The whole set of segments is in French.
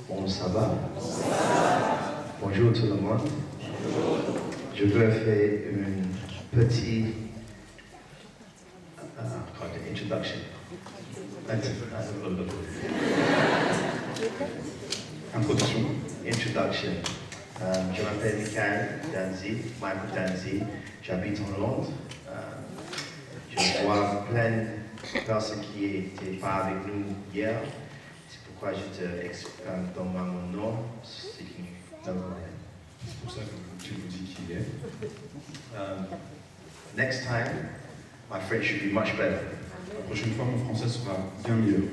Bon, ça va? Bonjour tout le monde. Je veux faire une petite introduction. Introduction. Je m'appelle Michael Danzi, j'habite en Londres. Je vois plein de personnes qui n'étaient pas avec nous hier. C'est pourquoi je te explique dans mon nom, c'est pour ça que tu nous dis qui est. Next time, my French should be much better. La prochaine fois, mon français sera bien mieux.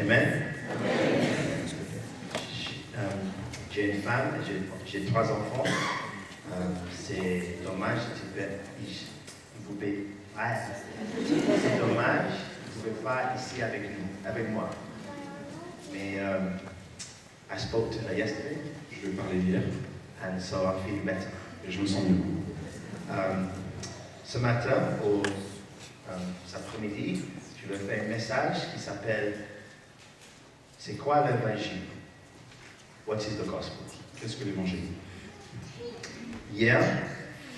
Amen. J'ai une femme, j'ai 3 enfants. C'est dommage, c'est dommage, vous ne pouvez pas ici avec moi. Mais I spoke to her yesterday. Je lui ai parlé hier. And so I'm feeling better. Et je me sens mieux. Ce matin, cet après-midi, je vais faire un message qui s'appelle « C'est quoi l'évangile? What is the gospel? » Qu'est-ce que l'évangile? Hier,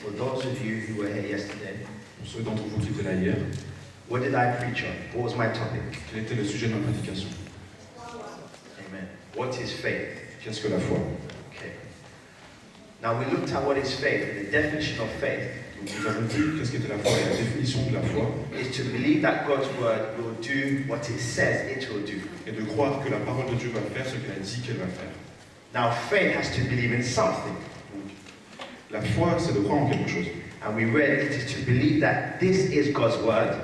for those of you who were here yesterday, pour ceux d'entre vous qui étaient là hier, what did I preach on? What was my topic? Quel était le sujet de ma prédication? Amen. What is faith? Qu'est-ce que la foi? Okay. Now we looked at what is faith, and the definition of faith. Donc nous avons vu qu'est-ce qu'était la foi et la définition de la foi. Is to believe that God's word will do what it says it will do. Et de croire que la parole de Dieu va faire ce qu'elle a dit qu'elle va faire. Now faith has to believe in something. Donc, la foi, c'est de croire en quelque chose. And we read it is to believe that this is God's word.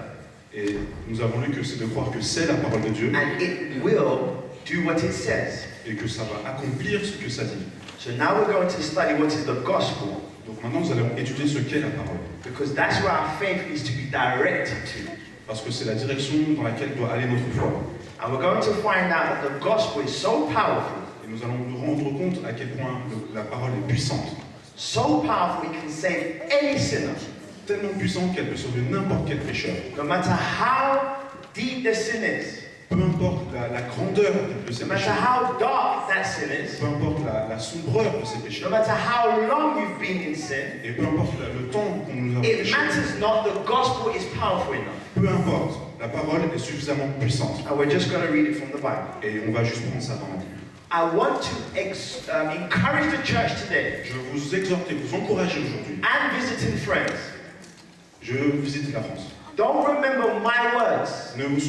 Et nous avons lu que c'est de croire que c'est la parole de Dieu. And it will do what it says. Et que ça va accomplir ce que ça dit. So now we're going to study what is the gospel. Donc maintenant nous allons étudier ce qu'est la parole. Because that's where our faith is to be directed to. Parce que c'est la direction dans laquelle doit aller notre foi. And we're going to find out that the gospel is so powerful. Et nous allons nous rendre compte à quel point la parole est puissante. So powerful it can save any sinner. Tellement puissante qu'elle peut sauver n'importe quel pécheur. No matter how deep the sin is. Peu importe la grandeur de ces No matter péchés. how dark that sin is. Peu importe la sombreur de ces péchés. No matter how long you've been in sin. Et peu importe le temps qu'on nous a It péché. matters not. The gospel is powerful enough. Peu importe, la parole est suffisamment puissante. And we're just going to read it from the Bible. Et on va juste prendre ça dans la Bible. I want to encourage the church today. Je vous exhorte et vous encourager aujourd'hui. And visiting friends. Je visite la France. Don't remember my words. Ne vous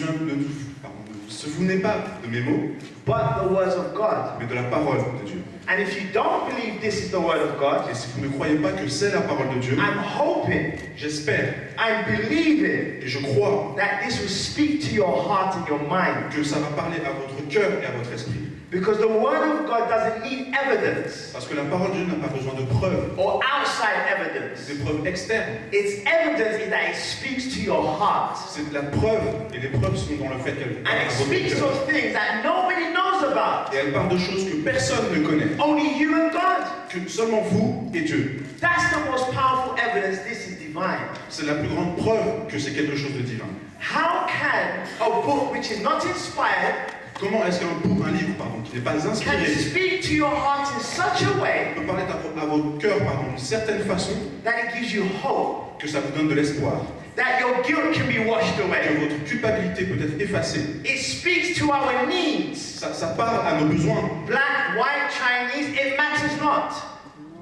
souvenez pas de mes mots, but the words of God. Mais de la parole de Dieu. And if you don't believe this is the word of God, et si vous ne croyez pas que c'est la parole de Dieu, I'm hoping, j'espère, I'm believing, et je crois, that this will speak to your heart and your mind. Que ça va parler à votre cœur et à votre esprit. Because the word of God doesn't need evidence. Parce que la parole de Dieu n'a pas besoin de preuves. Or outside evidence. Des preuves externes. Its evidence is that it speaks to your heart. C'est la preuve, et les preuves sont dans le fait qu'elle parle and à it votre speaks cœur. of things that nobody knows about. Et elle parle de choses que personne ne connaît. Only you and God. Que seulement vous et Dieu. That's the most powerful evidence this is divine. C'est la plus grande preuve que c'est quelque chose de divin. How can a book which is not inspired Comment est-ce qu'un livre qui n'est pas inspiré can speak to your heart in such a way peut parler à votre cœur d'une certaine façon that it gives you hope, que ça vous donne de l'espoir, that your guilt can be washed que away. votre culpabilité peut être effacée. It speaks to our needs. Ça parle à nos besoins. Black, white, Chinese, it matters not.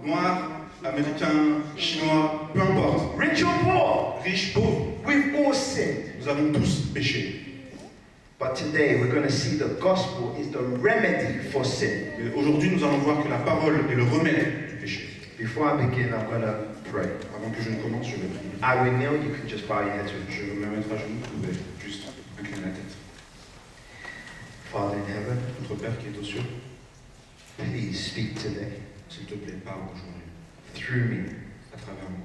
Noir, américain, chinois, peu importe. Rich or poor, Riche, pauvre, we've all sinned. nous avons tous péché. But today we're going to see the gospel is the remedy for sin. Mais aujourd'hui, nous allons voir que la parole est le remède du péché. Before I begin, I'm going to pray. Avant que je ne commence, je vais prier. I will kneel, you can just bow your heads with me. Je vais me mettre à genoux, vous pouvez juste incliner la tête. Father in heaven, Notre Père qui est aux cieux, please speak today s'il te plaît, parle aujourd'hui, through me. à travers moi,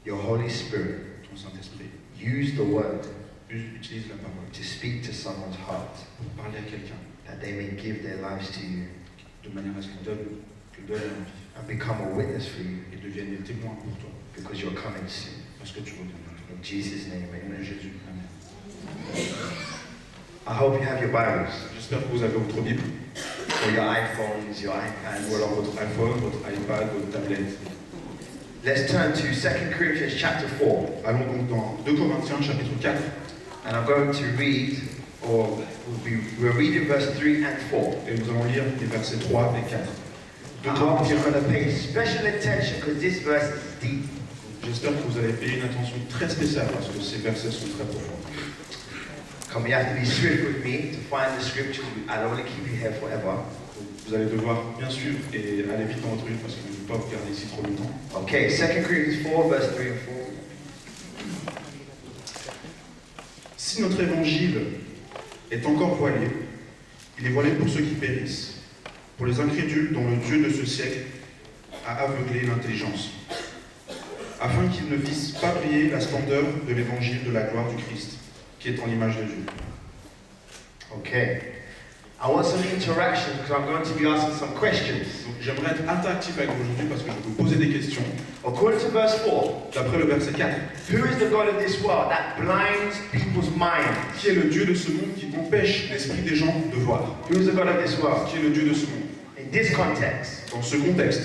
Your Holy Spirit, ton Saint-Esprit. use the word Utilise la parole to speak to someone's heart, pour parler à quelqu'un, that they may give their lives to you de manière à ce qu'il donne la vie and become a witness for you et devienne des témoins pour toi, because you're coming soon. parce que tu reviens bientôt. In Jesus' name, Au nom de amen. Jésus, amen. I hope you have your Bibles. J'espère que vous avez votre Bible. or your iPhones, your ou iPads. alors votre iPhone, votre iPad, votre tablette. Let's turn to 2 Corinthians chapter 4. Allons donc dans 2 Corinthiens chapitre 4. And I'm going to read, or we're reading verse 3 and 4. Et nous allons lire les versets 3 et 4. I hope you're going to pay special attention because this verse is deep. J'espère que vous allez payer une attention très spéciale parce que ces versets sont très profonds. Come, you have to be swift with me to find the scriptures. I don't want to keep you here forever. Vous allez devoir bien suivre et aller vite dans votre livre parce qu'on ne peut pas vous garder ici trop longtemps. Okay, 2 Corinthians 4, verse 3 and 4. Si notre évangile est encore voilé, il est voilé pour ceux qui périssent, pour les incrédules dont le Dieu de ce siècle a aveuglé l'intelligence, afin qu'ils ne vissent pas briller la splendeur de l'évangile de la gloire du Christ, qui est en l'image de Dieu. Okay. I want some interaction because I'm going to be asking some questions. Donc j'aimerais être interactif avec vous aujourd'hui parce que je vais vous poser des questions. According to verse 4, D'après le verset 4, who is the God of this world that blinds people's minds? qui est le Dieu de ce monde qui empêche l'esprit des gens de voir? Who is the God of this world? Qui est le Dieu de ce monde? In this context, Dans ce contexte,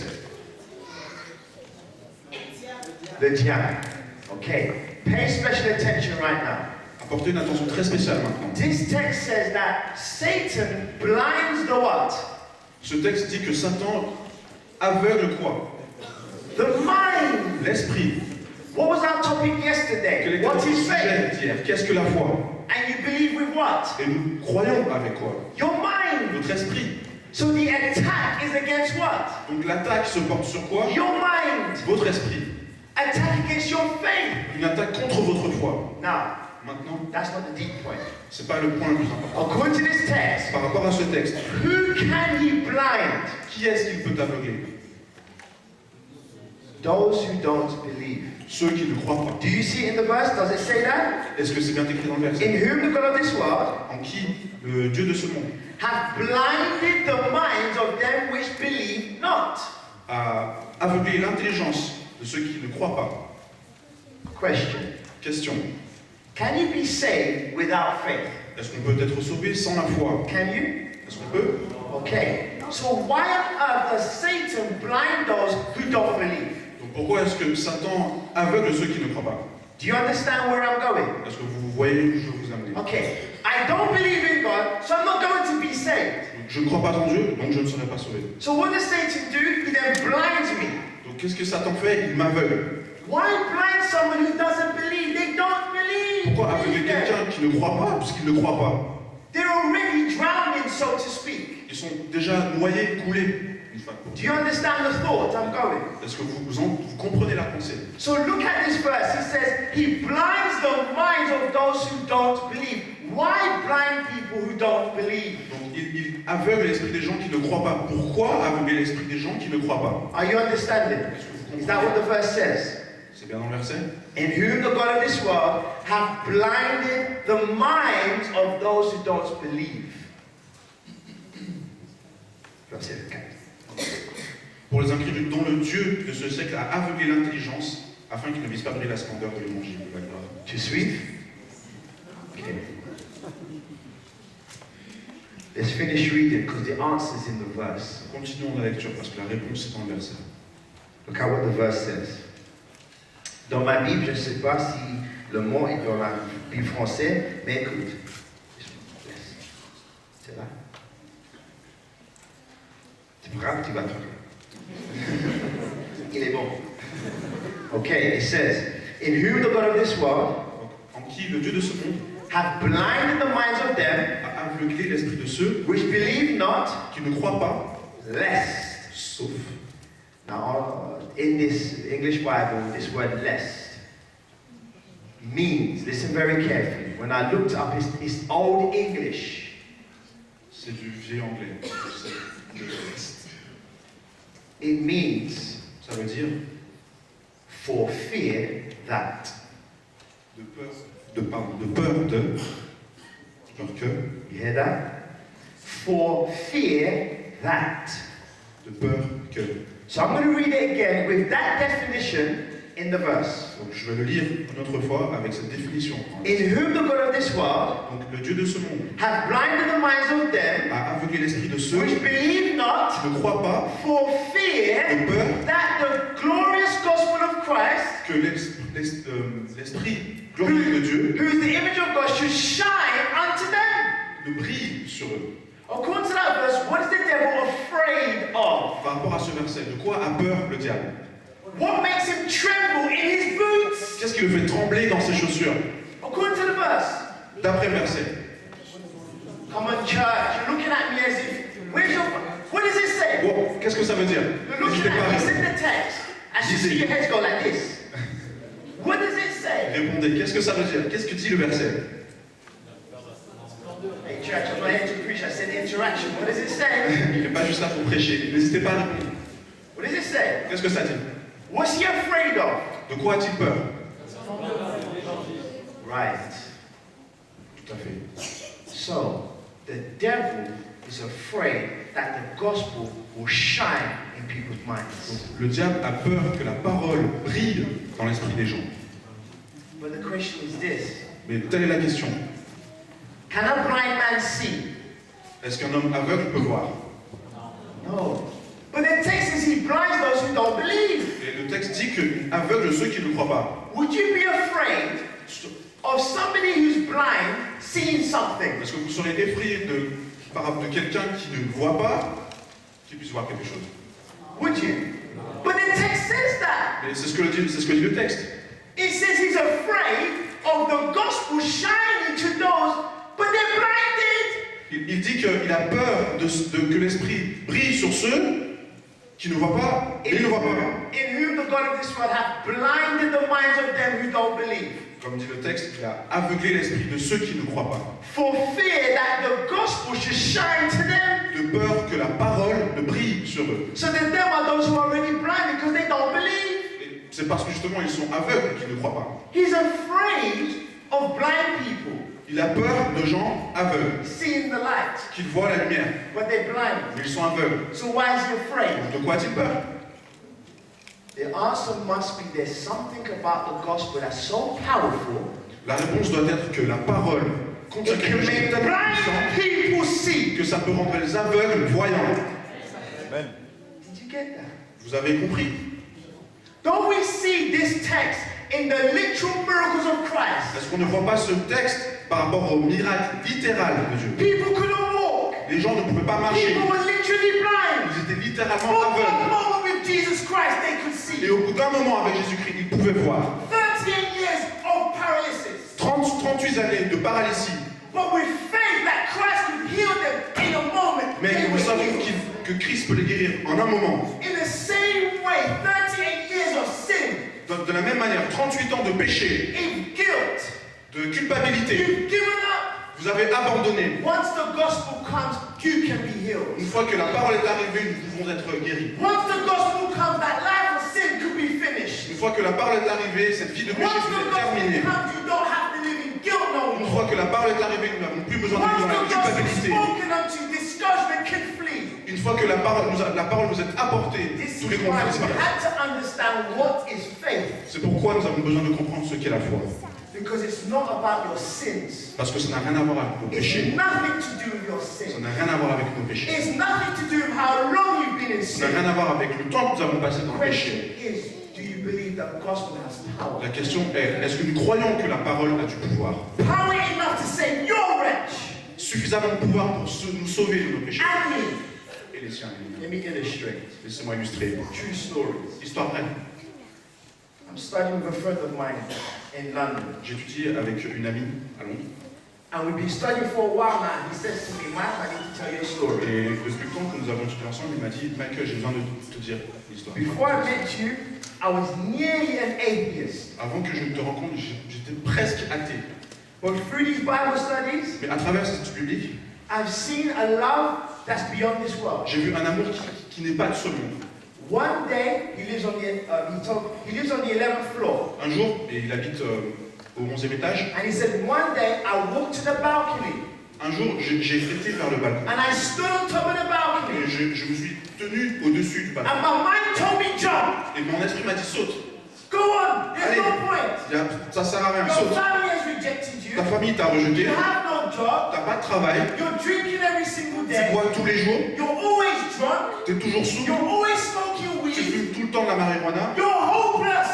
the diable. Okay. Pay special attention right now. apportez une attention très spéciale maintenant. This text says that Satan blinds the what? Ce texte dit que Satan aveugle quoi? The mind. L'esprit. What was our topic Quel yesterday? était What notre is faith? sujet d'hier? Qu'est-ce que la foi? And you believe with what? Et nous croyons avec quoi? Your mind. Notre esprit. So the attack is against what? Donc l'attaque se porte sur quoi? Your mind. Votre esprit. Attack against your faith. Une attaque contre votre foi. Now, Maintenant, that's not the deep point. c'est pas le point le plus important. According to this text, Par rapport à ce texte, who can he blind? qui est-ce qu'il peut aveugler? Those who don't believe. Ceux qui ne croient pas. Do you see in the verse? Does it say that? Est-ce que c'est bien écrit dans le In verset? whom the God of this world En qui le Dieu de ce monde hath blinded the minds of them which believe not. a aveuglé l'intelligence de ceux qui ne croient pas? Question. Question. Can you be saved without faith? Est-ce qu'on peut être sauvé sans la foi? Can you? Est-ce qu'on peut? Okay. So why on earth does Satan blind those who don't believe? Donc pourquoi est-ce que Satan aveugle ceux qui ne croient pas? Do you understand where I'm going? Est-ce que vous voyez où je veux vous amener? Okay. I don't believe in God, so I'm not going to be saved. Donc, je ne crois pas en Dieu, donc je ne serai pas sauvé. So what does Satan do? He then blinds me. Donc qu'est-ce que Satan fait? Il m'aveugle. Why blind someone who doesn't believe? They don't believe. Pourquoi aveugler quelqu'un qui ne croit pas, puisqu'il ne croit pas? They're already drowning, so to speak. Ils sont déjà noyés, coulés. Une fois pour Do you understand the thought I'm going? Est-ce que vous comprenez la pensée? So look at this verse. He says, he blinds the minds of those who don't believe. Why blind people who don't believe? Donc il aveugle l'esprit des gens qui ne croient pas. Pourquoi aveugler l'esprit des gens qui ne croient pas? Are you understanding? Est-ce que vous Is that what the verse says? C'est bien dans le verset? In whom the God of this world hath blinded the minds of those who don't believe. Verset 4. Pour les incrédules dont le Dieu de ce siècle a aveuglé l'intelligence afin qu'ils ne vissent pas briller la splendeur de l'évangile de la gloire. Tu suis? Okay. Let's finish reading because the answer is in the verse. Continuons la lecture parce que la réponse est dans le verset. Look at what the verse says. Dans ma Bible, je ne sais pas si le mot est dans la Bible française, mais écoute. C'est là. C'est pas grave, tu vas trouver. Il est bon. Okay, it says, in whom the God of this world En qui le Dieu de ce monde hath blinded the minds of them a aveuglé l'esprit de ceux which believe not, qui ne croient pas, lest. sauf. Now, in this English Bible, this word lest means, listen very carefully, when I looked up, it's Old English. C'est du vieux anglais. It means Ça veut dire for fear that. de peur, de peur que, You hear that? For fear that. de peur que. So I'm going to read it again with that definition in the verse. Donc je vais le lire une autre fois avec cette définition. In whom the God of this world Donc le Dieu de ce monde hath blinded the minds of them a aveuglé l'esprit de ceux which qui believe not, ne croient pas, for fear de peur that the glorious gospel of Christ, que l'esprit glorieux de Dieu who is the image of God, should shine unto them. ne brille sur eux. According to that verse, what is the devil afraid of? Par rapport à ce verset, de quoi a peur le diable? What makes him tremble in his boots? Qu'est-ce qui le fait trembler dans ses chaussures? According to the verse. D'après le verset. Come on, church, you're looking at me as if, where's your, what does it say? Bon, qu'est-ce que ça veut dire? You're looking N'hésitez pas at à me, it's in répondre. the text. As you see your heads go like this. What does it say? Répondez, qu'est-ce que ça veut dire? Qu'est-ce que dit le verset? Hey, church, I'm not here to preach, I said interaction. What does it say? Il n'est pas juste là pour prêcher. N'hésitez pas à répondre. What does it say? Qu'est-ce que ça dit? What's he afraid of? De quoi a-t-il peur? Right. Tout à fait. So, the devil is afraid that the gospel will shine in people's minds. Le diable a peur que la parole brille dans l'esprit des gens. But the question is this. Mais telle est la question. Can a blind man see? Est-ce qu'un homme aveugle peut voir? No. But the text says he blinds those who don't believe. Et le texte dit qu'il aveugle ceux qui ne croient pas. Would you be afraid of somebody who's blind seeing something? Est-ce que vous serez effrayé de quelqu'un qui ne voit pas, qui puisse voir quelque chose? Would you? But the text says that. Et c'est ce que dit le texte. It says he's afraid of the gospel shining to those, but they're blinded. Il dit qu'il a peur que l'esprit brille sur ceux qui ne voient pas, et ils ne voient pas. In whom the God of this world hath blinded the minds of them who don't believe. Comme dit le texte, il a aveuglé l'esprit de ceux qui ne croient pas. For fear that the gospel should shine to them. De peur que la parole ne brille sur eux. So then them are those who are already blind because they don't believe. Et c'est parce que justement ils sont aveugles qu'ils ne croient pas. He's afraid of blind people Il a peur de gens aveugles, seeing the light, qui voient la lumière, but they're blind. mais ils sont aveugles. So why is he afraid? De quoi a-t-il peur? The answer must be there's something about the gospel that's so powerful. La réponse doit être que la parole contient It quelque can chose de make tellement blind puissant people see. que ça peut rendre les aveugles voyants. Amen. Did you get that? Vous avez compris? Don't we see this text in the literal miracles of Christ? Est-ce qu'on ne voit pas ce texte par rapport au miracle littéral de Dieu? People couldn't walk. Les gens ne pouvaient pas marcher. People were literally blind. Ils étaient littéralement For one aveugles. moment with Jesus Christ, they could Et see. au bout d'un moment avec Jésus-Christ, ils pouvaient voir. 38 years of paralysis. 38 années de paralysie. But with faith that Christ could heal them in a moment. Mais they nous were savons healed. que Christ peut les guérir en un moment. In the same way, 38 years of sin, De la même manière, 38 ans de péché, in guilt, de culpabilité, you've given up. vous avez abandonné. Once the gospel comes, you can be healed. Une fois que la parole est arrivée, nous pouvons être guéris. Once the gospel comes, that life of sin could be finished. Une fois que la parole est arrivée, cette vie de péché Once peut the être gospel terminée. comes, you don't have to live in guilt no Une more. fois que la parole est arrivée, nous n'avons plus besoin de Once vivre dans la the gospel is culpabilité. spoken unto, discouragement can flee. Une fois que la parole nous est apportée, This tous les is why conflits we disparaissent. had to understand what is faith. C'est pourquoi nous avons besoin de comprendre ce qu'est la foi. Because it's not about your sins. Parce que ça n'a rien à voir avec nos It's péchés. nothing to do with your Ça sin. n'a rien à voir avec nos péchés. It's nothing to do with how long you've been in Ça n'a sin. rien à voir avec le temps que nous avons passé dans The le question péché. is, do you believe that the gospel has power? La question est-ce que nous croyons que la parole a du pouvoir? Power enough to save your wretch Suffisamment de pouvoir pour nous sauver de nos péchés. and me. Et les siens. Let me illustrate. Laissez-moi illustrer. True stories. Histoire vraie. I'm studying with a friend of mine in London. J'étudie avec une amie à Londres. And we've been studying for a while now. He says to me, Mike, I need to tell you a story. Et depuis le temps que nous avons étudié ensemble, il m'a dit, Michael, j'ai besoin de te dire l'histoire. Before I met you, I was nearly an atheist. Avant que je ne te rencontre, j'étais presque athée. But through these Bible studies, Mais à travers cette étude biblique, I've seen a love that's beyond this world. j'ai vu un amour qui n'est pas de ce monde. One day, he lives on the 11th floor. Un jour, et il habite au 11e étage, And he said, one day I walked to the balcony. un jour, j'ai flété vers le balcon. And I stood on top of the Et balcony. je me suis tenu au-dessus du balcon. And my mind told me, jump. Et mon esprit m'a dit saute. Go on. There's Allez. no point. Ça sert à rien, Your saute. family has rejected you. Ta famille t'a rejeté, You have no job. t'as pas de travail, You're drinking every single tu day. bois tous les jours, You're always drunk. t'es toujours sous, You're always smoking tu weed. fumes tout le temps de la marijuana, You're hopeless.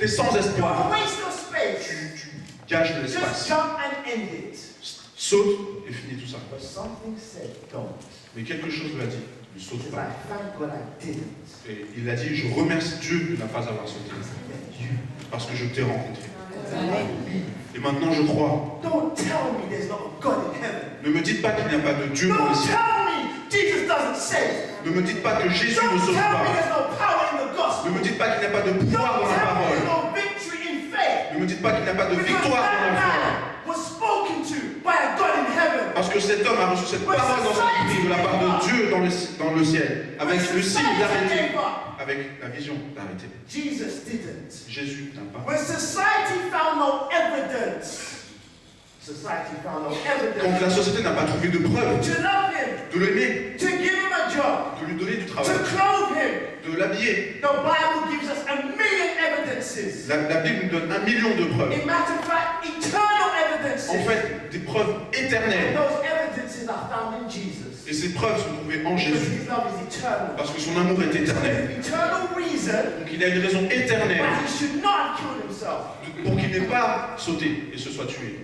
t'es sans You're espoir, a waste of space. tu gages de Just l'espace. jump and end it. Saute et finis tout ça. But something said, don't. Mais quelque chose lui a dit, ne He saute says, pas. I thank God I didn't. Et il a dit, je remercie Dieu de ne pas avoir sauté, parce que je t'ai rencontré. Et maintenant je crois. Don't tell me there's not a God in heaven. Ne me dites pas qu'il n'y a pas de Dieu dans le Don't ciel. tell me Jesus doesn't save. Ne me dites pas que Jésus ne Don't sauve tell me pas. there's no power in the Ne gospel. me dites pas qu'il n'y a pas de Don't pouvoir dans la tell me parole. there's no victory in faith. Ne me dites pas qu'il n'y a pas de Because victoire dans la that foi. man was spoken to by a God in heaven. Parce que cet homme a reçu cette parole dans son esprit de la part de Dieu dans le ciel, avec le signe d'arrêter, avec la vision d'arrêter. Jesus didn't. Jésus n'a pas. When society found no evidence, society found no Quand evidence la société n'a pas trouvé de preuve to love him, de l'aimer, to give him a job, de lui donner du to travail, clothe him, de l'habiller, the Bible gives us a million evidences. la Bible nous donne 1 million de preuves. In matter of fact, eternal evidences. En fait, des preuves And éternelles. those evidences are found in Jesus. Et ces preuves sont trouvées en Because Jésus, his love is eternal. parce que son amour est There's éternel. an eternal reason Donc il a une raison éternelle why he should not have killed himself. pour qu'il n'ait pas sauté et se soit tué.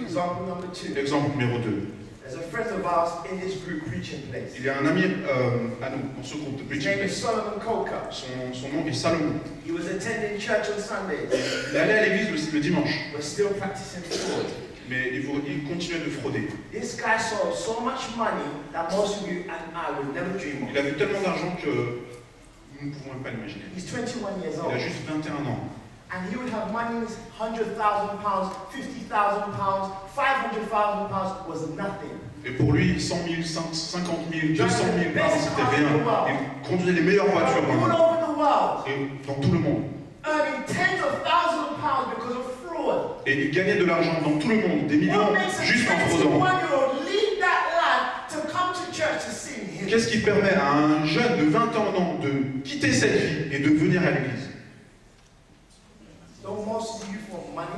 Example number 2. Exemple numéro 2. There's a friend of ours in this group preaching place. Il y a un ami à nous, dans ce groupe de His preaching name is place. Solomon Coker. Son nom est Salomon. He was attending church on Sundays, Il allait à l'église le dimanche, but still practicing fraud. mais il continuait de frauder. This guy saw so much money that most of you and I would never dream Il of. a vu tellement d'argent que nous ne pouvons même pas l'imaginer. He's 21 years Il old. a juste 21 ans. And he would have money, £100,000, £50,000, £500,000 was nothing. Et pour lui, 100 000, 50 000, 200 000 pounds, c'était rien. Il conduisait les meilleures voitures dans le All monde. over the world, Et dans tout le monde. earning tens of thousands of pounds because of fraud. Et il gagnait de l'argent dans tout le monde, des millions, What makes a juste en fraudant. 21-year-old leave that life to come to church to sing hymns? Qu'est-ce qui permet à un jeune de 21 ans de quitter cette vie et de venir à l'église? Don't most of you want money?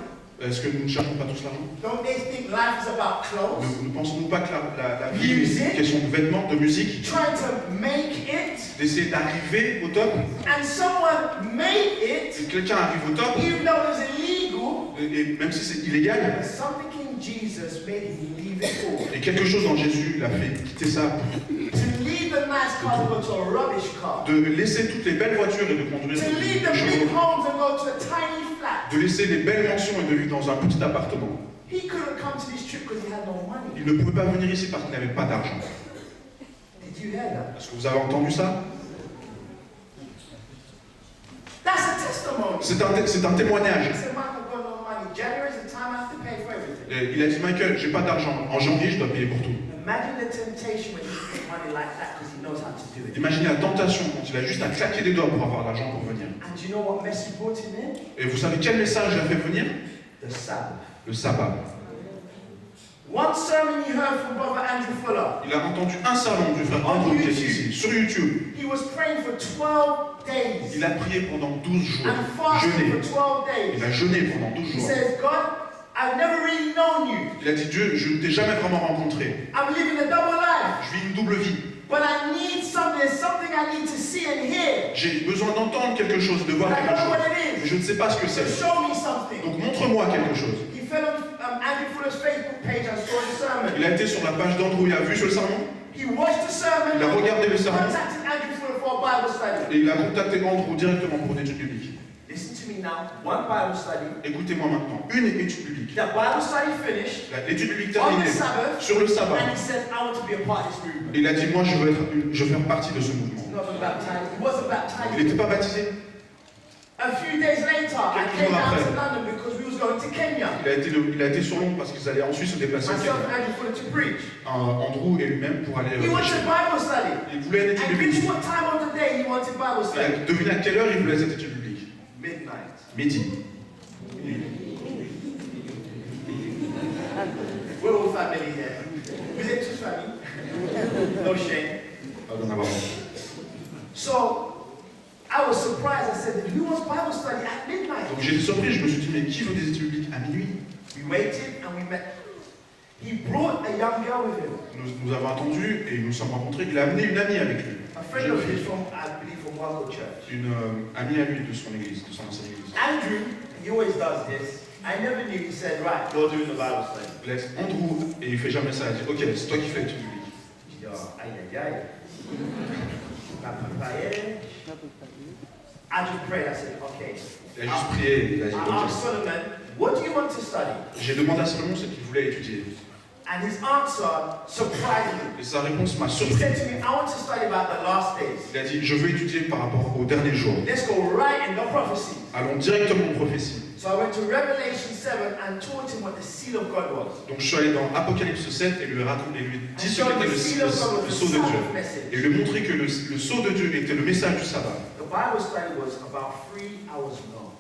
Est-ce que nous ne cherchons pas tous l'argent? Don't they think life is about clothes? Ne pensons-nous pas que la vie est une question de vêtements, de musique, Trying to make it, d'essayer d'arriver au top? and someone made it, Si quelqu'un arrive au top, even though it was illegal, et même si c'est illégal, but something in Jesus made him leave it all. et quelque chose en Jésus l'a fait quitter ça, To leave the nice car to go to a rubbish car. de laisser toutes les belles voitures et de conduire To leave des the big chevaux, homes and go to a tiny flat. de laisser les belles mansions et de vivre dans un petit appartement. He couldn't come to this trip because he had no money. Il ne pouvait pas venir ici parce qu'il n'avait pas d'argent. Did you hear that? Est-ce que vous avez entendu ça? That's a testimony. C'est un témoignage. He said, Michael, I've got no money. January is the time I have to pay for everything. Et il a dit, Michael, j'ai pas d'argent. En janvier, je dois payer pour tout. Imagine the temptation when he spent money like that because he knows how to do it. Imaginez la tentation quand il a juste à claquer des doigts pour avoir l'argent pour venir. And do you know what mess he brought him in? Et vous savez quel message l'a fait venir? The Sabbath. Le sabbat. One sermon he heard from Brother Andrew Fuller. Il a entendu un sermon du frère Andrew qui est ici, sur YouTube. He was praying for 12 days Il a prié pendant 12 jours. and fasting Jeûné. for 12 days. Il a jeûné pendant 12 He jours. says, God, I've never really known you. Il a dit, Dieu, je ne t'ai jamais vraiment rencontré. I'm living a double life, Je vis une double vie. but I need something. There's something I need to see and hear. J'ai besoin d'entendre quelque chose, de voir But I quelque don't know chose. what it Mais is. je ne sais pas ce que So c'est. show me something. Donc montre-moi quelque chose. He fell on Andrew Fuller's Facebook page and saw the sermon. Il a été sur la page d'Andrew, il a vu ce sermon. He watched the sermon. Il a regardé le sermon. Contacted Andrew Fuller for a Bible study. Et il a contacté Andrew directement pour une étude biblique. Listen to me now. One Bible study. Écoutez-moi maintenant. Une étude biblique. The Bible study finished L'étude biblique on the terminée. Sabbath, Sur le sabbat. and he says, I want to be a part of this movement. Il a dit, moi je veux faire partie de ce mouvement. He wasn't baptized. He wasn't Il baptized. n'était pas baptisé. A few days later, I Quelques came jours down après. to London because we was going to Kenya. Il a été sur Londres parce qu'ils allaient ensuite se déplacer au Myself Kenya. and Andrew Fuller to preach. Andrew et lui-même pour aller He wanted prêcher. Bible study. Il voulait une étude And guess biblique. what time of the day he wanted Bible study? Et devinez à quelle heure il voulait cette étude biblique? Midnight. Midi. We're all family here. Vous êtes tous famille? No shame. Pas d'en avoir honte. So, I was surprised. I said, who wants Bible study at midnight? Donc j'étais surpris, je me suis dit, mais qui veut des études bibliques à minuit? We waited and we met. He brought a young girl with him. Nous avons attendu et nous nous sommes rencontrés. Il a amené une amie avec lui. A friend of his from, I believe, from Waco Church. Une amie à lui de son église, de son ancienne église. Andrew, he always does this. I never knew. He said, right, you're doing the Bible study. Laisse Andrew, et il fait jamais ça. Il dit, ok, c'est toi qui fais l'étude biblique. Je dis, oh, aïe, aïe, aïe. Ma préparé. I just prayed. I said, okay. Il a juste prié, il a dit, I ok. asked Solomon, what do you want to study? J'ai demandé à Salomon ce qu'il voulait étudier. And his answer surprised me. Et sa réponse m'a He surpris. said to me, I want to study about the last days. Il a dit, je veux étudier par rapport aux derniers jours. Let's go right in the prophecies. Allons directement aux prophéties. So I went to Revelation 7 and taught him what the seal of God was. Donc je suis allé dans Apocalypse 7 et lui ai dit And ce showed qu'était the le seal of God was the sceau de Dieu. Sabbath message. Et lui ai montré que le sceau de Dieu était le message du sabbat. The Bible study was about 3 hours long.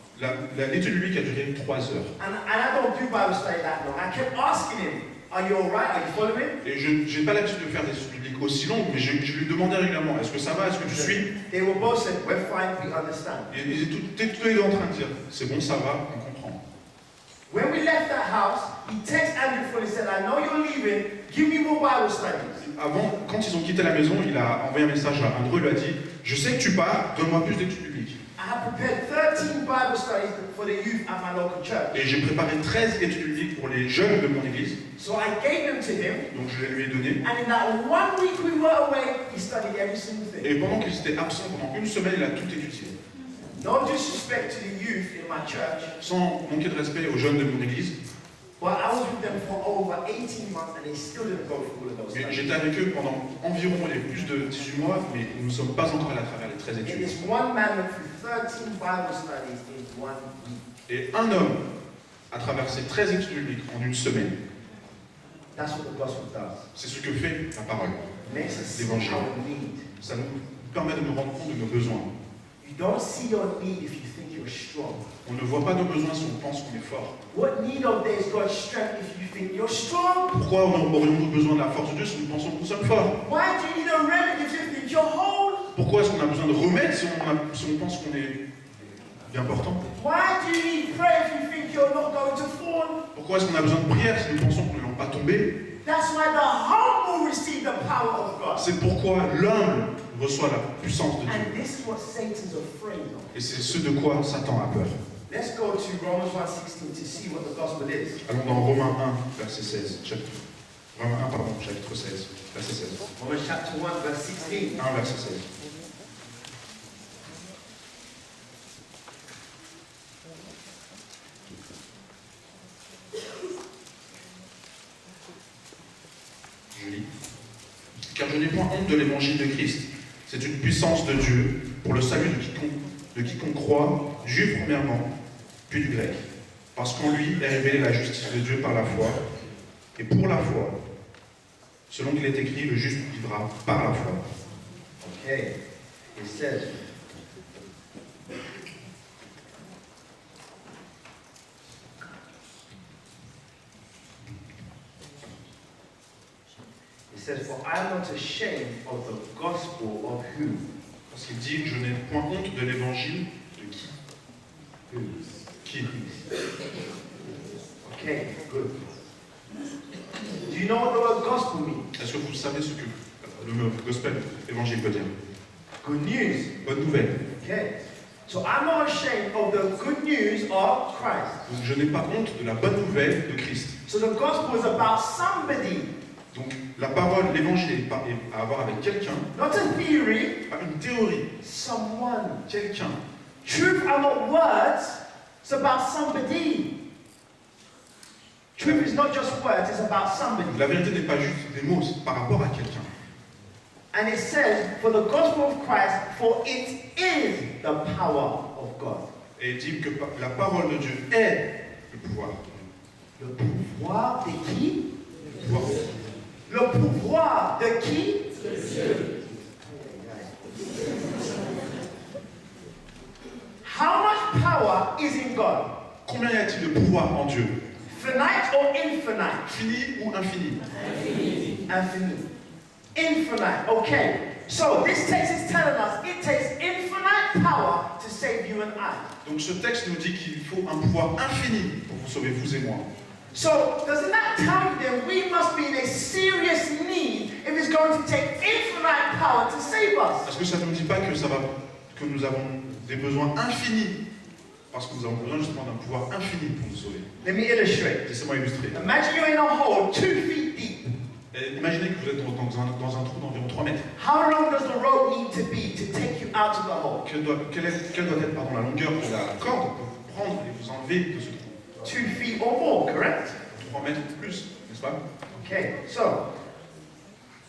L'étude biblique a duré 3 heures. And I don't do Bible study that long. I kept asking him, are you alright? Are you following? Et je n'ai pas l'habitude de faire des études bibliques aussi longues, mais je lui demandais régulièrement, est-ce que ça va, est-ce que tu suis? They were both saying, we're fine, we understand. Et ils étaient tous les deux en train de dire, c'est bon, ça va, on comprend. When we left that house, he texted Andrew for and said, I know you're leaving, give me more Bible studies. Avant, quand ils ont quitté la maison, il a envoyé un message à Andrew, il lui a dit, je sais que tu pars, donne-moi plus d'études bibliques. I had prepared 13 Bible studies for the youth at my local church. Et j'ai préparé 13 études bibliques pour les jeunes de mon église, So I gave them to him, donc je les lui ai données. and in that 1 week we were away, he studied every single thing. Et pendant qu'ils étaient absents, pendant une semaine, il a tout étudié. No disrespect to the youth in my church, Sans manquer de respect aux jeunes de mon église, but I was with them for over 18 months and they still didn't go through all of those mais studies. j'étais avec eux pendant environ plus de 18 mois, mais nous ne sommes pas encore allés à travers les 13 And études. this one man went through 13 Bible studies in 1 week. Et un homme a traversé 13 études bibliques en une semaine. That's what the gospel does. C'est ce que fait la parole. It makes us see L'évangile. our need. Ça nous permet de nous rendre compte de nos besoins. You don't see your need if you think you're strong. On ne voit pas nos besoins si on pense qu'on est fort. What need of there is God's strength if you think you're strong? Pourquoi aurions-nous besoin de la force de Dieu si nous pensons que nous sommes forts? Why do you need a remedy if you think you're whole? Pourquoi est-ce qu'on a besoin de remèdes si on pense qu'on est bien portant? Why do you need prayer if you think you're not going to fall? Pourquoi est-ce qu'on a besoin de prière si nous pensons qu'on ne va pas tomber? That's why the humble receive the power of God. C'est pourquoi l'humble reçoit la puissance de Dieu. And this is what Satan's afraid of. Et c'est ce de quoi Satan a peur. Let's go to Romans 1:16 to see what the gospel is. Allons dans Romains 1, verset 16. Romains 1, pardon, chapitre 16, verset 16. Romans chapter 1, verse 16. 1, verset 16. Je lis. Car je n'ai point honte de l'évangile de Christ. C'est une puissance de Dieu pour le salut de quiconque croit, juif premièrement, puis du grec. Parce qu'en lui est révélée la justice de Dieu par la foi. Et pour la foi, selon qu'il est écrit, le juste vivra par la foi. Okay. It says, for I am not ashamed of the gospel of who? Parce qu'il dit, je n'ai point honte de l'évangile de qui? Who? Qui? Okay, good. Do you know what the word gospel means? Est-ce que vous savez ce que le mot gospel, évangile veut dire? Good news. Bonne nouvelle. Okay. So I'm not ashamed of the good news of Christ. Donc je n'ai pas honte de la bonne nouvelle de Christ. So the gospel is about somebody, Donc la parole, l'évangile est à avoir avec quelqu'un, not a theory, pas une théorie, someone. quelqu'un. Truth are not words, it's about somebody. Truth is not just words, it's about somebody. La vérité n'est pas juste des mots, c'est par rapport à quelqu'un. And it says, for the gospel of Christ, for it is the power of God. Et il dit que la parole de Dieu est le pouvoir. Le pouvoir de qui? Le pouvoir. Le pouvoir de qui? How much power is in God? Combien y a-t-il de pouvoir en Dieu? Finite or infinite? Fini ou infini? Infinite. Infinite. Okay. So this text is telling us it takes infinite power I. Donc ce texte nous dit qu'il faut un pouvoir infini pour vous sauver, vous et moi. So, doesn't that tell you that we must be in a serious need if it's going to take infinite power to save us? Est-ce que ça ne nous dit pas que nous avons des besoins infinis? Parce que nous avons besoin justement d'un pouvoir infini pour nous sauver. Let me illustrate. Laissez-moi illustrer. Imagine you're in a hole 2 feet deep. Et imaginez que vous êtes dans un trou d'environ 3 mètres. How long does the rope need to be to take you out of the hole? Quelle doit être la longueur de la corde pour vous prendre et vous enlever de ce trou? 2 feet or more, correct? 3 mètres ou plus, n'est-ce pas? Okay, so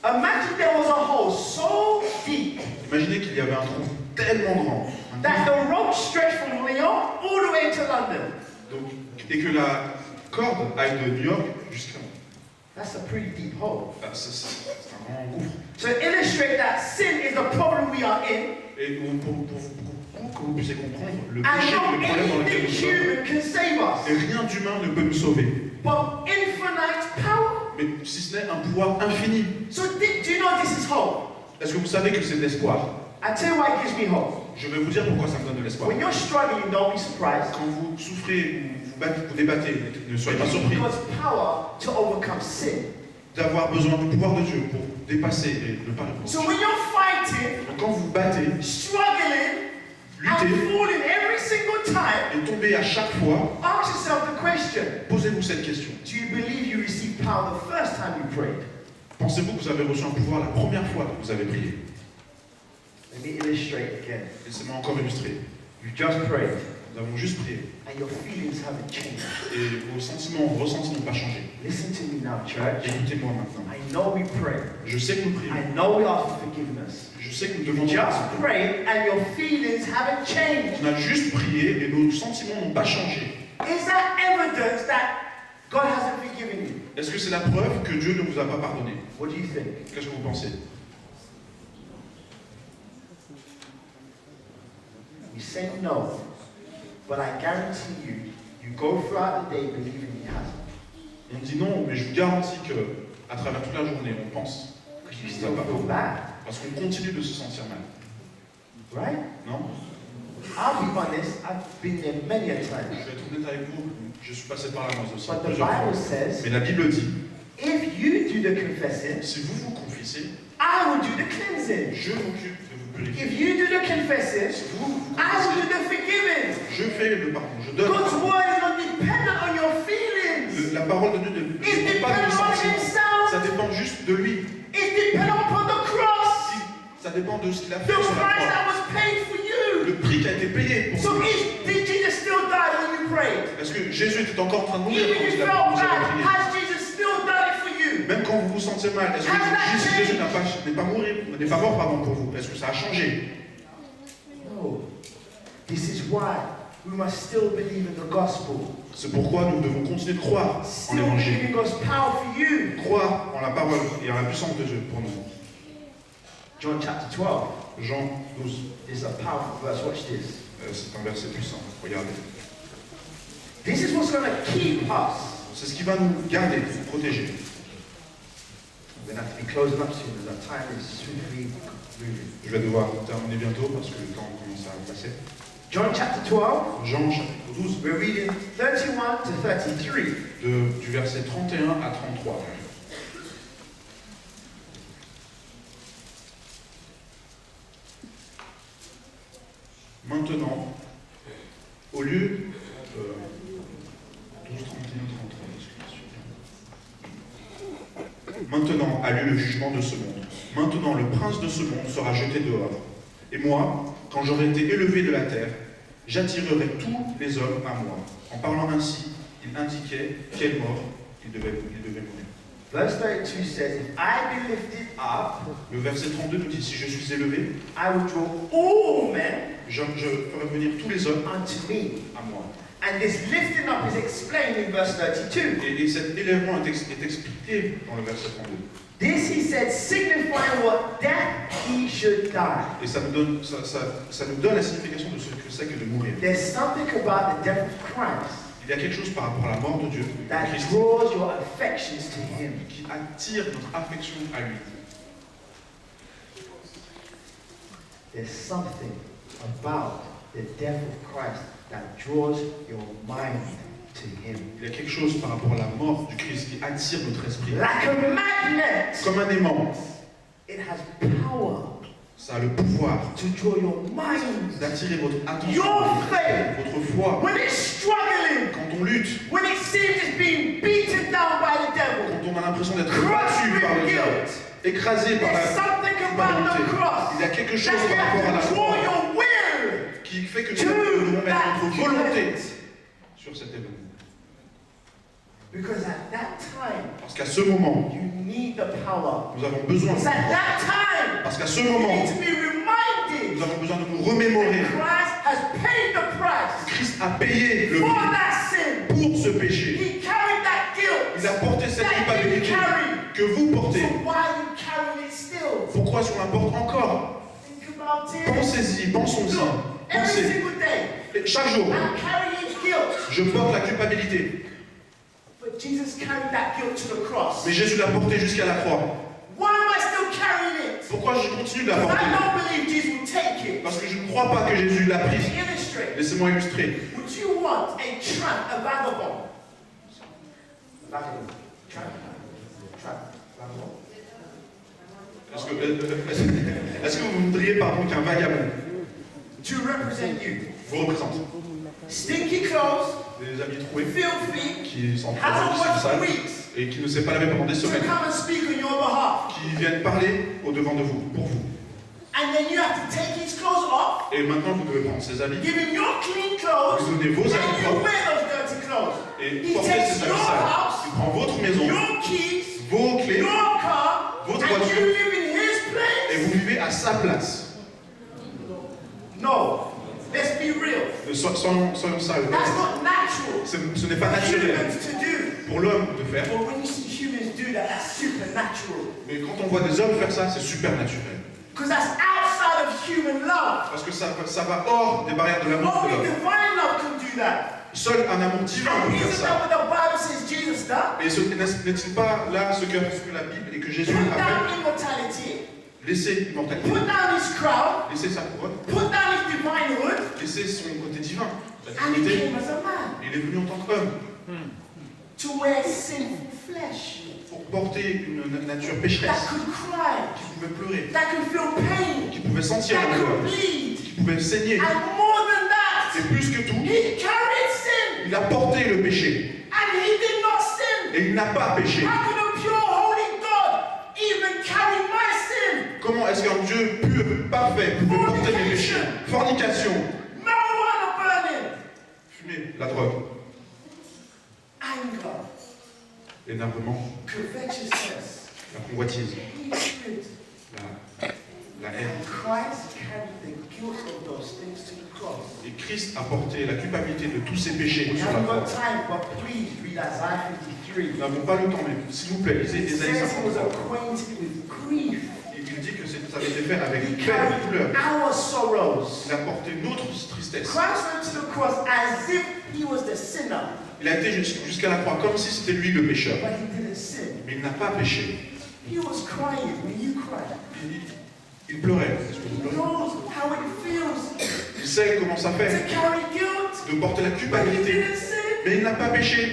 imagine there was a hole so deep Imaginez qu'il y avait un trou tellement grand, that the rope stretched from Lyon all the way to London. donc, et que la corde aille de New York jusqu'à... That's a pretty deep hole. C'est un grand gouffre. So illustrate that sin is the problem we are in, Et pour que vous puissiez comprendre le and péché, not le problème dans lequel anything nous sommes, human can save us, et rien d'humain ne peut nous sauver, but infinite power. mais si ce n'est un pouvoir infini. So do you know this is hope? Est-ce que vous savez que c'est de l'espoir? I tell you why it gives me hope. Je vais vous dire pourquoi ça me donne de l'espoir. When you're struggling, don't be surprised. Quand vous souffrez ou vous débattez, ne soyez pas surpris God's power to overcome sin. d'avoir besoin du pouvoir de Dieu pour dépasser et ne pas le So penser. when you're fighting, Donc quand vous battez, struggling, and luttez falling every single time, et tombez à chaque fois, ask yourself the question: posez-vous cette question. do you believe you received power the first time you prayed? Pensez-vous que vous avez reçu un pouvoir la première fois que vous avez prié? Let me illustrate again. Laissez-moi encore illustrer. You just prayed, Nous avons juste prié and your feelings haven't changed. et vos sentiments, vos ressentis n'ont pas changé. Listen to me now, church. Écoutez-moi maintenant. I know we pray. Je sais que nous prions. I know we ask for forgiveness. Je sais que nous You devons just prayed, and your feelings haven't changed. On a juste prié et nos sentiments n'ont pas changé. Is that evidence that God hasn't forgiven you? Est-ce que c'est la preuve que Dieu ne vous a pas pardonné? What do you think? Qu'est-ce que vous pensez? We say no, but I guarantee you, you go throughout the day believing He hasn't. On dit non, mais je vous garantis que à travers toute la journée, on pense Because you qu'il still ne vous a pas feel pardonné. bad, Parce qu'on continue de se sentir mal. right? Non? I'll be honest, I've been there many a Je time. vais être honnête avec vous, je suis passé par là moi aussi But the plusieurs fois. Bible says, Mais la Bible dit, if you do the confessing, si vous vous confessez, I will do the cleansing. je m'occupe de vous purifier. If you do the confessing, Si vous vous I will do confessez, the forgiving. je fais le pardon, je donne le God's pardon. word is not dependent on your feelings. La parole de Dieu ne It's dépend pas de dependent nos on sentiments, ça Himself. dépend juste de lui. It's dependent upon the cross. Ça dépend de ce qu'il a The fait sur la price croix. that was paid for you. Le prix qui a été payé pour So vous. did Jesus still die when you prayed? Est-ce que Jésus était encore en train de mourir Even quand if you vous felt avez bad, prié? has Jesus still done it for you? Même quand vous vous sentez mal, est-ce que Jésus n'est pas mort pardon, pour vous? Est-ce que ça a changé? No. This is why we must still believe in the gospel. C'est pourquoi nous devons continuer de croire en Still l'évangile. believe in God's power for you. Croire en la parole et en la puissance de Dieu pour nous. John chapter 12. Jean 12, This is a powerful verse. Watch this. c'est un verset puissant. Regardez. This is what's going to keep us. C'est ce qui va nous garder, nous protéger. We're going to have to be closing up soon as our time is swiftly moving. Je vais devoir terminer bientôt parce que le temps commence à passer. John chapter 12. Jean chapitre 12, We're reading 31 to 33. du verset 31 à 33. Maintenant, au lieu 12, 31, 33, maintenant a lieu le jugement de ce monde. Maintenant, le prince de ce monde sera jeté dehors. Et moi, quand j'aurai été élevé de la terre, j'attirerai tous les hommes à moi. En parlant ainsi, il indiquait quelle mort il devait mourir. Verse 32 says, If I be lifted up, Le verset 32 nous dit, si je suis élevé, I will draw all men je ferai venir tous les hommes unto me. à moi. And this lifting up is explained in verse 32. Et cet élèvement est expliqué dans le verset 32. This, he said, signifying what death he should die. Et ça nous donne la signification de ce que c'est que de mourir. There's something about the death of Christ Il y a quelque chose par rapport à la mort de Dieu, de that Christ, draws your affections to him. qui attire notre affection à lui. There's something about the death of Christ that draws your mind to him. Il y a quelque chose par rapport à la mort du Christ qui attire notre esprit. Like a magnet, Comme un aimant, it has power ça a le pouvoir to draw your mind. d'attirer votre attention, Your faith. votre foi. When it's struggling, Quand on lutte, when it seems it's being beaten down by the devil, quand on a l'impression d'être crushed battu par with le diable, guilt, écrasé par there's la something about the culpabilité, cross il y a quelque chose that you par rapport à la have to draw croix your will qui fait que nous to devons mettre that notre volonté event. sur cet événement. Because at that time, Parce qu'à ce moment, you need the power. nous avons besoin de It's at that time Parce qu'à ce you moment, need to be reminded nous avons besoin de nous that remémorer. Christ has paid the price Christ a payé le for prix that sin. pour ce péché. He carried that guilt Il a porté cette that you culpabilité carry. que vous So portez. why are you carrying it still? Pourquoi est-ce qu'on la porte encore? Think about it. Pensez-y, pensons-y. Look, every Pensez. single day, Et chaque jour, I'm carrying guilt. je porte la culpabilité. But Jesus carried that guilt to the cross. Mais Jésus l'a portée jusqu'à la croix. Why am I still carrying it? Pourquoi je continue de la Because porter? I don't believe Jesus will take it. Parce que je ne crois pas que Jésus l'a To prise. illustrate, Laissez-moi illustrer. would you want a tramp, a vagabond? Vagabond. Tramp. Tramp. Vagabond. Est-ce que vous voudriez, pardon, qu'un vagabond To represent you. vous représente? Stinky clothes, Des habits troués, filthy, qui sont hasn't washed for sales weeks, et qui ne s'est pas lavé pendant des to semaines, come and speak on your behalf. qui viennent parler au-devant de vous, pour vous. And then you have to take his clothes off, Et maintenant, vous devez prendre ces habits, give him your clean clothes, vous donnez vos and habits you propres wear those dirty clothes. et He portez takes ces your habits sales. house, Il prend votre maison, your keys, vos clés, your car, votre and voiture, you live in his et place. vous vivez à sa place. No, let's be real. Soyons sérieux. That's not natural Ce n'est pas for naturel humans to do. pour l'homme de faire, But when you see humans do that, that's supernatural. mais quand on voit des hommes faire ça, c'est super naturel. Because that's outside of human love. Parce que ça va hors des barrières de l'amour de Only l'homme. divine love can do that. Seul un amour divin And peut faire isn't ça. that what the Bible says Jesus done? Et n'est-il pas là ce que la Bible et que Jésus Put a fait? down immortality, Laisser l'immortalité, put down his crown, laisser sa couronne, put down his divinehood, laisser son côté divin, la and he divinité. came as a man Il est venu en tant qu'homme to wear sinful flesh pour porter une nature that pécheresse, could cry, qui pouvait pleurer, that could feel pain, qui pouvait sentir la that douleur, could bleed. qui pouvait saigner. And more than that, Et plus que tout, he carried sin il a porté le péché. and he did not sin. Et il n'a pas péché. How could a pure, holy God even carry my sin? Comment est-ce qu'un Dieu pur, parfait, pouvait porter mes péchés? Fornication, Marijuana burning, fumer, la drogue, anger, l'énervement, covetousness, la convoitise, hatred. la haine. And Christ carried the guilt of those things to the cross. Et Christ a porté la culpabilité de tous ces péchés We sur la haven't croix. got time, but please read Isaiah 53. Nous n'avons pas le temps, mais s'il vous plaît, lisez It Ésaïe says he was 53. acquainted with grief. Il dit que ça avait été fait avec He peine et douleur. carried our sorrows. Il a porté notre tristesse. Christ went to the cross as if he was the sinner, Il a été jusqu'à la croix comme si c'était lui le pécheur. but he didn't sin. Mais il n'a pas péché. He was crying when you cry. Il pleurait. Est-ce que vous He pleurez? knows how it feels Il sait comment ça to fait carry guilt, de porter la but he culpabilité. didn't sin. Mais il n'a pas péché.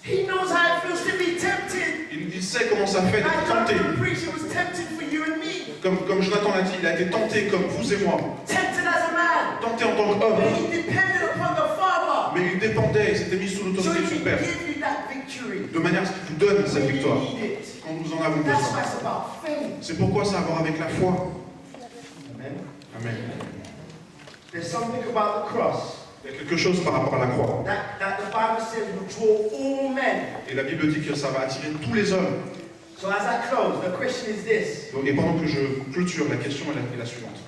He knows how it feels to be tempted. Il sait comment ça fait Like d'être tenté. Jonathan the preacher was tempted for you and me. Comme Jonathan l'a dit, il a été tenté comme vous et moi. Tempted as a man. Tenté en tant But qu'homme. he depended upon the Father. Mais il dépendait, il s'était mis sous So l'autorité he de son can Père. give you that victory. De manière à ce qu'il vous donne cette When victoire. you need it. Quand nous en avons That's besoin. why it's about faith. C'est pourquoi ça a à voir avec la foi. Amen. Amen. There's something about the cross Il y a quelque chose par rapport à la croix. that the Bible says will draw all men. Et la Bible dit que ça va attirer tous les hommes. So as I close, the question is this. Et pendant que je clôture, la question est la suivante.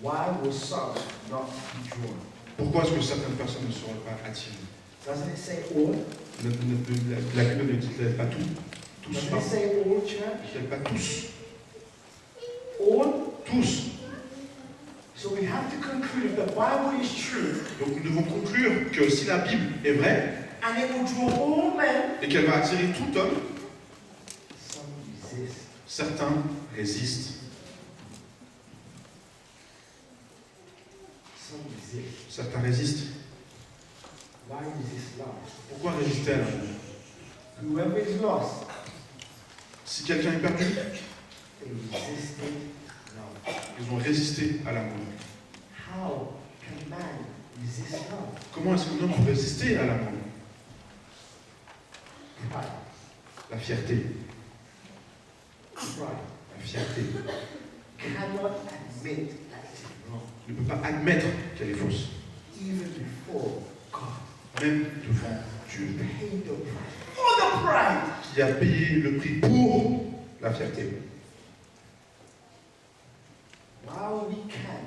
Why will some not be drawn? Pourquoi est-ce que certaines personnes ne seront pas attirées? Doesn't it say all? La Bible ne dit pas tout. Tous. Doesn't Pas. it say all, church? Ne dit pas tous. All? Tous. So we have to conclude if the Bible is true Donc nous devons conclure que si la Bible est vraie and it will draw all men, et qu'elle va attirer tout homme, some resist. certains résistent. resist. Certains résistent. Why resist love? Pourquoi résister à l'amour? Whoever is lost, Si quelqu'un est perdu, they resisted love. ils ont résisté à l'amour. How can man resist love? Comment est-ce qu'un homme peut résister à l'amour? Pride. La fierté. Pride. La fierté. Cannot admit that it is wrong, Ne peut pas admettre qu'elle est fausse. even before God. Même devant Dieu. Paid the price for the pride. Qui a payé le prix pour la fierté. While we can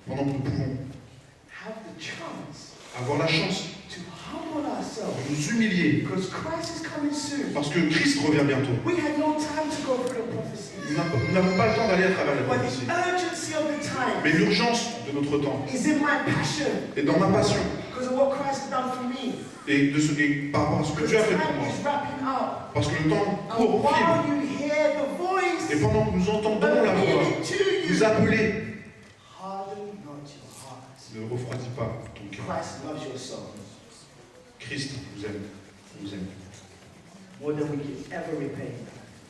Pendant que nous pouvons have the chance avoir la chance to humble ourselves, de nous humilier, because Christ is coming soon. parce que Christ revient bientôt. We had no time to go through the prophecies. Nous n'avons pas le temps d'aller à travers les But prophéties. the urgency of the time Mais l'urgence de notre temps is in my passion est dans ma passion because of what Christ has done for me. et par rapport à ce que Because Dieu a fait pour time moi. is wrapping up. Parce que le temps And court, file. while you hear the voice Et pendant que nous entendons la voix appealing to nous you, appeler, harden not your heart. ne refroidis pas ton cœur. Christ loves your soul Christ vous aime, nous aime, more than we can ever repay.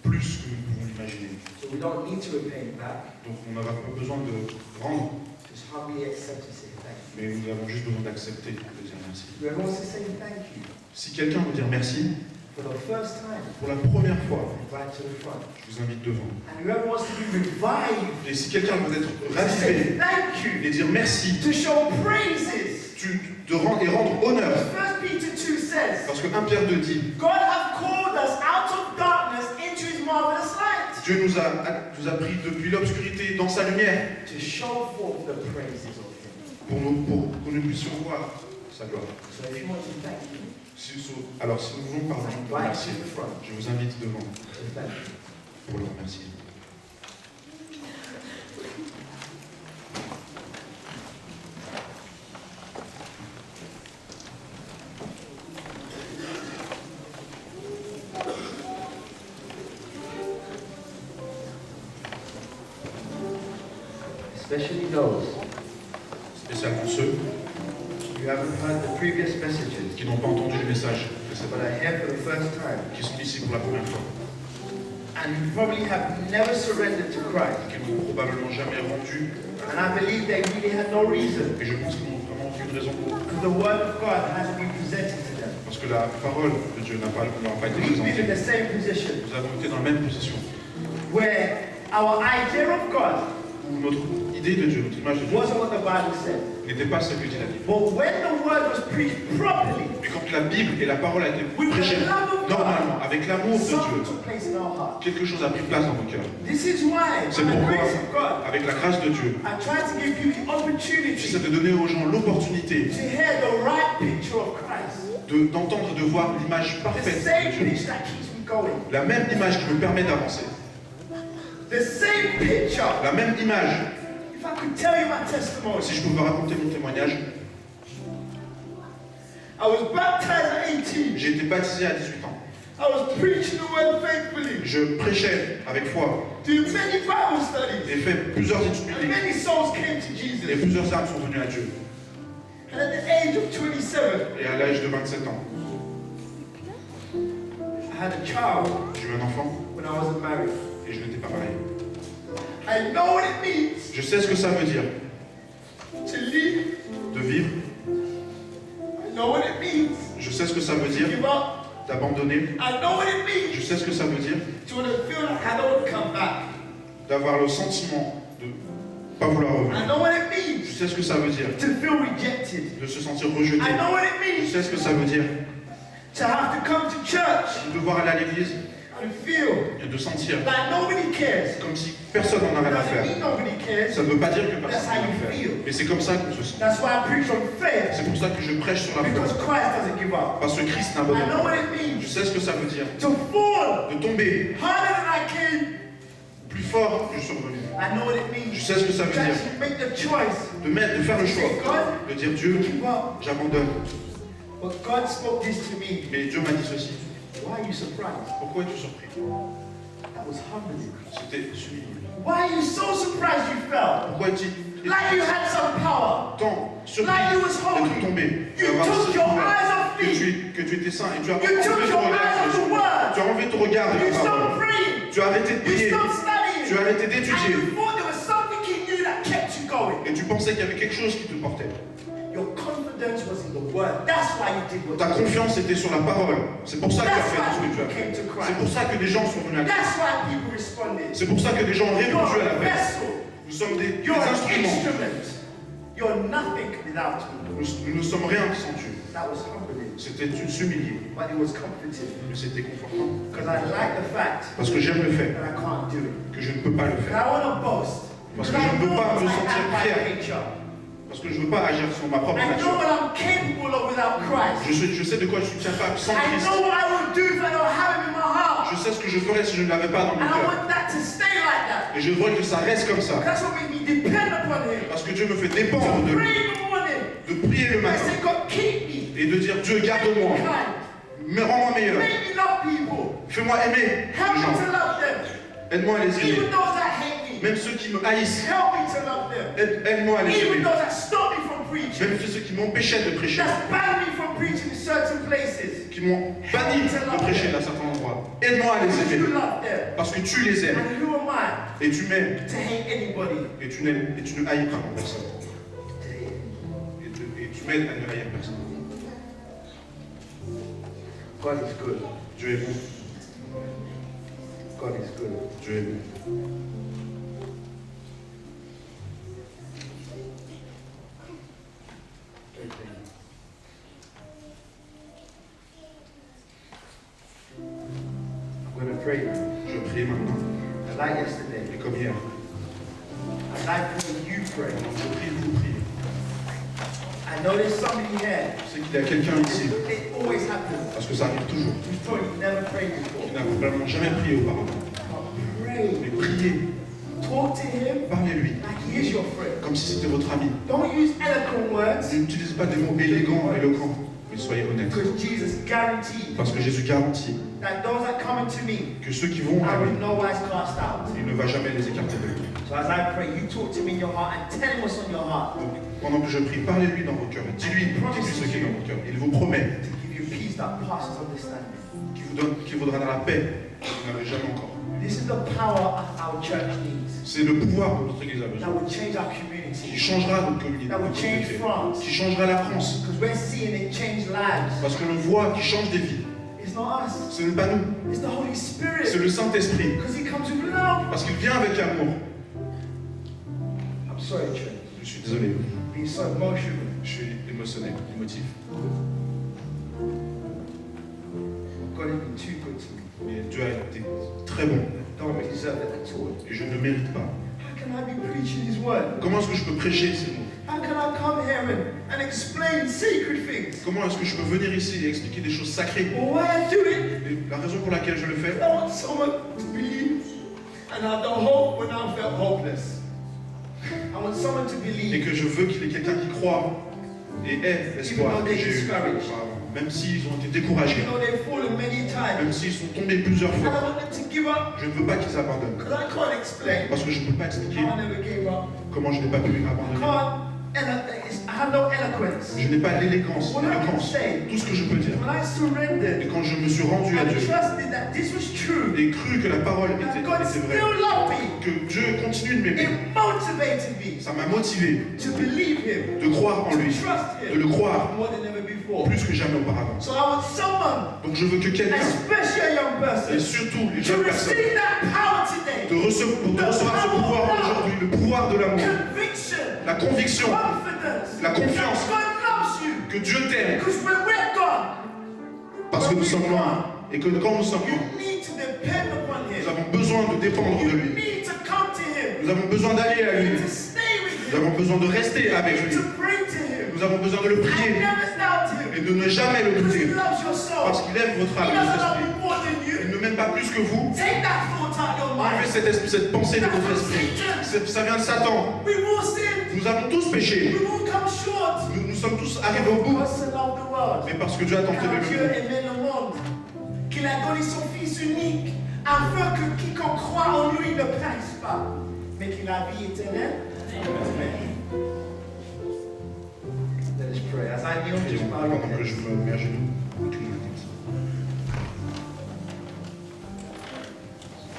plus que nous pouvons l'imaginer. So we don't need to repay back. Donc on n'aura pas besoin de rendre, Just humbly accept and say thank you. mais nous avons juste besoin d'accepter, de dire merci. Whoever wants to say thank you Si quelqu'un veut dire merci, for the first time, pour la première fois, right to the front. je vous invite devant. And whoever wants to be revived, Et si quelqu'un veut être to ravivé say thank you, et dire merci, to show praises. de rendre honneur, 1 Peter 2 says, parce que 1 Pierre 2 dit, God hath called us out of darkness into his marvelous light Dieu nous a pris depuis l'obscurité dans sa lumière to show forth the praises of him. pour que nous puissions voir sa gloire. So if you want to thank him, Alors si nous voulons pardon, le right remercier, to the front, je vous invite devant say thank you. pour le remercier. Especially those Spécialement ceux who haven't heard the previous messages, qui n'ont pas entendu le message but are here for the first time, qui sont ici pour la première fois, and who probably have never surrendered to Christ. qui n'ont probablement jamais rendu, And I believe they really had no reason, et je pense qu'ils n'ont vraiment aucune raison, because the word of God hasn't been presented to them. parce que la parole de Dieu n'a pas été We've been in présentée. the same position, Nous avons été dans la même position, where our idea of God où notre idée de Dieu, notre image de Dieu, wasn't what the Bible said. n'était pas ce que dit la Bible. But when the word was preached properly, Mais quand la Bible et la parole a été prêchée normalement, avec l'amour de something Dieu, took place in our heart. quelque chose a pris place dans nos cœurs. This is why, C'est by the pourquoi, grace of God, avec la grâce de Dieu, I try to give you the opportunity j'essaie de donner aux gens l'opportunité to hear the right picture of Christ. d'entendre, de voir l'image The parfaite same de Dieu. picture that keeps me going. La même image qui me permet d'avancer. The same picture. La même image. If I could tell you my testimony, Si je pouvais raconter mon témoignage, I was baptized at 18. j'ai été baptisé à 18 ans. I was preaching the word faithfully. Je prêchais avec foi. Did many Bible studies. J'ai fait plusieurs études And bibliques. many souls came to Et Jesus. plusieurs âmes sont venues à Dieu. And at the age of 27, Et à l'âge de 27 ans, I had a child j'ai eu un enfant when I wasn't married. et je n'étais pas marié. I know what it means Je sais ce que ça veut dire to live. de vivre. I know what it means Je sais ce que ça veut to dire give up. d'abandonner. I know what it means Je sais ce que ça veut dire to want to feel like I don't come back. d'avoir le sentiment de ne pas vouloir I revenir. know what it Je mean sais ce que ça veut dire to feel rejected. de se sentir rejeté. I know what it Je means sais ce que ça veut dire to have to come to church de devoir aller à l'église and feel et de sentir like nobody cares. comme si personne n'en avait rien à Doesn't faire. mean nobody cares. Ça ne veut pas dire que That's personne how n'en a you faire. feel. Mais c'est comme ça qu'on se sent. That's why I preach on faith, C'est pour ça que je prêche sur la because foi. Christ doesn't give up. Parce que Christ I know n'abandonne what pas. it Je means sais ce que ça veut dire to fall de tomber harder than I can. plus fort que je suis revenu. I know what it Je means sais ce que ça to veut dire actually make the choice de faire le choix, de dire Dieu, to give up. j'abandonne. But God spoke this to me. Mais Dieu m'a dit ceci. Why are you surprised? Pourquoi es-tu surpris? That was humbling. C'était sublime. Why are you so surprised you fell? Pourquoi es-tu Like you had some power. tant surpris Like you was d'être holy. tombé, You d'avoir took cette your douleur, eyes off me. que tu étais saint et tu as You enlevé took ton your regard eyes sur off the Jésus. word. Tu as enlevé ton regard de You la stopped parole. praying. Tu as arrêté de You prier. stopped studying. Tu as arrêté And d'étudier. you thought there was something in you that kept you going. Et tu pensais qu'il y avait quelque chose qui te portait. Your confidence was in the word. That's why you did what Ta you did. confiance était sur la parole. C'est pour ça que tu as That's fait tout ce que tu why as you came fait. to Christ. C'est pour ça que des gens sont venus à Christ. That's why people responded. C'est pour ça que des gens ont répondu You're à a l'appel. vessel. Nous sommes des You're an instruments. instrument. You're nothing without me. Nous ne sommes rien sans Dieu. That was humbling, C'était s'humilier, but it was comforting. mais c'était confortant. Because I like the fact Parce que j'aime le fait that I can't do it. que je ne peux pas le And faire. I want to boast. Parce Because que je I ne veux know pas what me I sentir am by fier. nature. Parce que je ne veux pas agir sur ma propre I know nature. what I'm capable of without Christ. Je sais de quoi je suis capable sans I Christ. know what I would do if I don't have him in my heart. Je sais ce que je ferais si je ne l'avais pas dans mon And I cœur. want that to stay like that. Et je veux que ça reste comme ça. That's what made me depend upon him. Parce que Dieu me fait dépendre de Pray lui. in the morning. De prier le I matin. say, God, keep me. Et de dire Dieu, Make me garde-moi. kind. Mais rends-moi meilleur. Make me love people. Fais-moi aimer Help les me gens. to love them. Aide-moi à les aimer. Even those that hate me. Même ceux qui me haïssent. Help me to love them. Aide-moi à les Even aimer. those that stop me from preaching. Même ceux qui m'empêchaient de prêcher. That's banned me from preaching in certain places. Qui m'ont banni de prêcher dans certains endroits. Aide-moi à les You aimer. love them. Parce que tu les aimes. And who am I Et tu m'aimes. to hate anybody? Et tu ne haïs pas personne. Today? Et tu m'aides à ne haïr personne. God is good. Dieu est bon. God is good. Dieu est bon. I'm going to pray now. Je prie maintenant. And like yesterday, Et comme hier. and like when you pray, Je prie, vous priez. I know there's somebody here. Je sais qu'il y a quelqu'un ici. It always happens. Parce que ça arrive toujours. You probably never prayed before. Qui n'a probablement jamais prié auparavant. Pray. Mais priez. Talk to him Parlez-lui. like he is your friend. Comme si c'était votre ami. Don't use eloquent words N'utilisez pas des mots élégants, éloquents. Mais soyez honnêtes. because Jesus guaranteed Parce que Jésus garantit that those that come into me, que ceux qui vont à I lui, will no wise cast out. il ne va jamais les écarter de lui. So as I pray, you talk to me in your heart and tell him what's on your heart Donc, pendant que je prie, parlez-lui dans vos cœurs. Dites-lui ce qui est dans vos cœurs. Il vous promet to give you peace that passes understanding. qu'il vous donnera la paix que vous n'avez jamais encore. This is the power our church needs. C'est le pouvoir que notre Église a That besoin. will change our Qui community. changera notre communauté. That will change France. Qui changera la France. Because we're seeing it change lives. Parce que l'on voit qui change des vies. It's not us. Ce n'est pas nous. It's the Holy C'est Spirit. le Saint-Esprit. Because he comes with love. Parce qu'il vient avec amour. I'm sorry, church. Je suis désolé. Being so emotional. Je suis émotionné, émotif. God has been too good to me. Mais Dieu a été très bon. I don't deserve it at all. Et je ne mérite pas. How can I be preaching his word? Comment est-ce que je peux prêcher ces mots? How can I come here and explain sacred things? Comment est-ce que je peux venir ici et expliquer des choses sacrées? Well, why I do it? Et la raison pour laquelle je le fais, I want someone to believe and have the hope when I felt hopeless. I want someone to et believe. que je veux qu'il y ait quelqu'un qui croit et ait l'espoir que j'ai eu auparavant. Même s'ils ont été découragés, You know, they've fallen many times. même s'ils sont tombés plusieurs And I fois, want them to give up je ne veux pas qu'ils abandonnent. because I can't explain Parce que je ne peux pas expliquer how I never gave up. comment je n'ai pas pu I abandonner. I have no eloquence. Je n'ai pas l'élégance, What I can l'éloquence, say, tout ce que je peux dire. when I Et surrendered quand je me suis rendu à and Dieu trusted that this was true, et cru que la parole that était God vraie, still loved me, que Dieu continue de m'aimer, it motivated me ça m'a motivé to believe Him, de croire en to lui, trust de Him le croire more than ever before. plus que jamais auparavant. So I want someone, Donc je veux que quelqu'un, especially a young et person, surtout les to jeunes personnes, receive that power today. de recevoir ce pouvoir aujourd'hui, le pouvoir de l'amour, Conviction, la conviction, confidence, la confiance that God loves you. que Dieu t'aime Because when we're gone, parce que nous sommes loin et que quand nous sommes loin, you need to depend upon nous Him. avons besoin de dépendre de You lui. need to come to Him. Nous avons besoin d'aller à You lui. need to stay with Nous Him. avons besoin de rester avec You lui. need to pray to Him. Nous avons besoin de le And prier never doubt et Him. de ne jamais le Because He douter loves your parce soul. qu'il aime votre He âme et doesn't votre love esprit. you more than Il you. ne m'aime pas plus que vous. Take that thought out your Enlevez mind. cette pensée de votre esprit. Ça vient de Satan. We've all sinned. Nous avons tous péché. We've all come short. Nous sommes tous arrivés au bout. God so loved the world. Mais parce que Dieu a tant Car aimé Dieu le monde, aimait le monde, qu'il a donné son Fils unique, afin que quiconque croit en lui ne périsse pas, mais qu'il a vie éternelle. Amen. Prions juste par la Pendant que je me mets à genoux, incline la tête.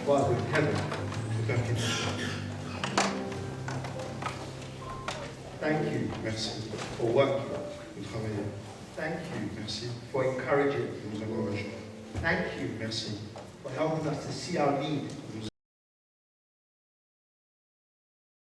Father in heaven, Notre Père qui est au ciel, thank you merci for working. de travailler. Thank you Merci for encouraging. de nous encourager. Thank you Merci for helping us to see our need. de nous